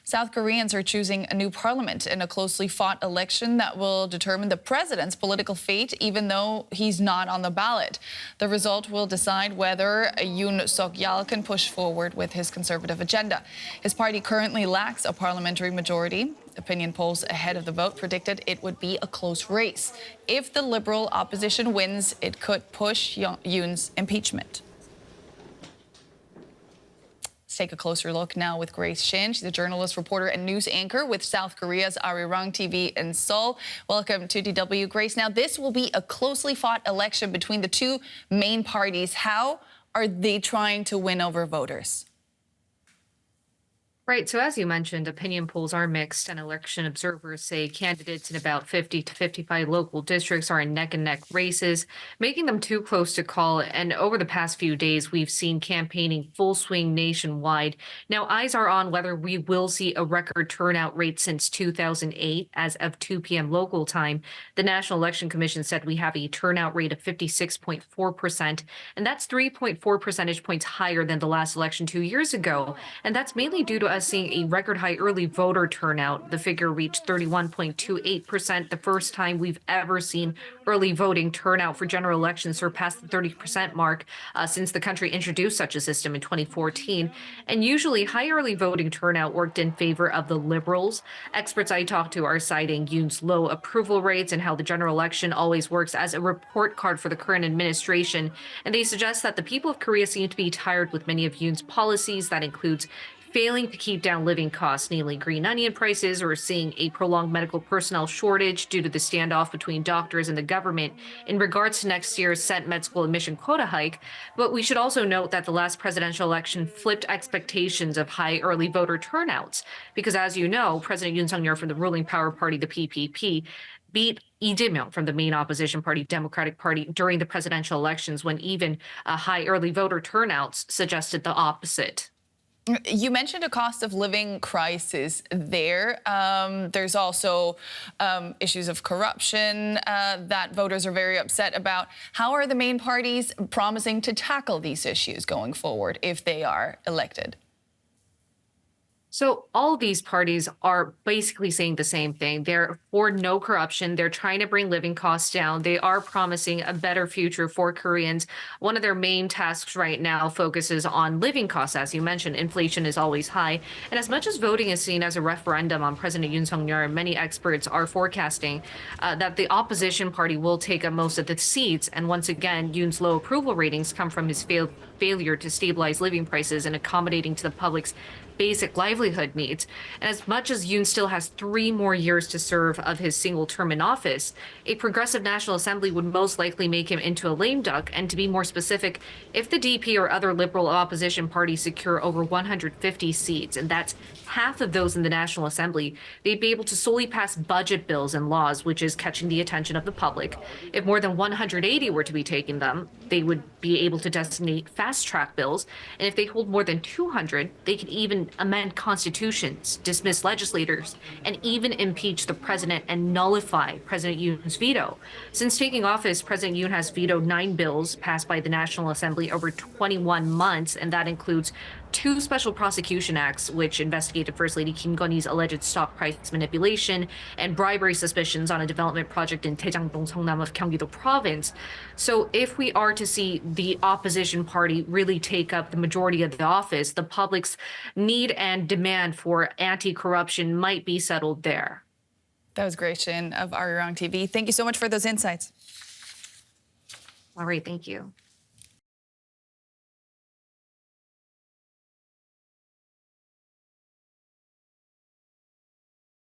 South Koreans are choosing a new parliament in a closely fought election that will determine the president's political fate, even though he's not on the ballot. The result will decide whether Yoon Suk Yeol can push forward with his conservative agenda. His party currently lacks a parliamentary majority. Opinion polls ahead of the vote predicted it would be a close race. If the Liberal opposition wins, it could push Yoon's impeachment. Let's take a closer look now with Grace Shin. She's a journalist, reporter, and news anchor with South Korea's Arirang TV in Seoul. Welcome to DW. Grace, now this will be a closely fought election between the two main parties. How are they trying to win over voters? Right. So as you mentioned, opinion polls are mixed, and election observers say candidates in about 50 to 55 local districts are in neck-and-neck races, making them too close to call. And over the past few days, we've seen campaigning full swing nationwide. Now, eyes are on whether we will see a record turnout rate since 2008. As of 2 p.m. local time, the National Election Commission said we have a turnout rate of 56.4%, and that's 3.4 percentage points higher than the last election 2 years ago. And that's mainly due to us seeing a record high early voter turnout. The figure reached 31.28%, the first time we've ever seen early voting turnout for general elections surpass the 30% mark since the country introduced such a system in 2014. And usually high early voting turnout worked in favor of the Liberals. Experts I talked to are citing Yoon's low approval rates and how the general election always works as a report card for the current administration. And they suggest that the people of Korea seem to be tired with many of Yoon's policies. That includes failing to keep down living costs, namely green onion prices, or seeing a prolonged medical personnel shortage due to the standoff between doctors and the government in regards to next year's set med school admission quota hike. But we should also note that the last presidential election flipped expectations of high early voter turnouts, because as you know, President Yoon Suk Yeol from the ruling power party, the PPP, beat Lee Jae-myung from the main opposition party, Democratic Party, during the presidential elections, when even high early voter turnouts suggested the opposite. You mentioned a cost of living crisis there. There's also issues of corruption that voters are very upset about. How are the main parties promising to tackle these issues going forward if they are elected? So all of these parties are basically saying the same thing. They're for no corruption. They're trying to bring living costs down. They are promising a better future for Koreans. One of their main tasks right now focuses on living costs. As you mentioned, inflation is always high. And as much as voting is seen as a referendum on President Yoon Suk Yeol, many experts are forecasting that the opposition party will take up most of the seats. And once again, Yoon's low approval ratings come from his failure to stabilize living prices and accommodating to the public's basic livelihood needs. And as much as Yoon still has 3 more years to serve of his single term in office, a progressive National Assembly would most likely make him into a lame duck. And to be more specific, if the DP or other liberal opposition parties secure over 150 seats, and that's half of those in the National Assembly, they'd be able to solely pass budget bills and laws, which is catching the attention of the public. If more than 180 were to be taking them, they would be able to designate fast-track bills. And if they hold more than 200, they could even amend constitutions, dismiss legislators, and even impeach the president and nullify President Yoon's veto. Since taking office, President Yoon has vetoed 9 bills passed by the National Assembly over 21 months, and that includes 2 special prosecution acts, which investigated First Lady Kim Gun-hee's alleged stock price manipulation and bribery suspicions on a development project in Daejang-dong, Seongnam of Gyeonggi-do Province. So if we are to see the opposition party really take up the majority of the office, the public's need and demand for anti-corruption might be settled there. That was Grace Shin of Arirang TV. Thank you so much for those insights. All right, thank you.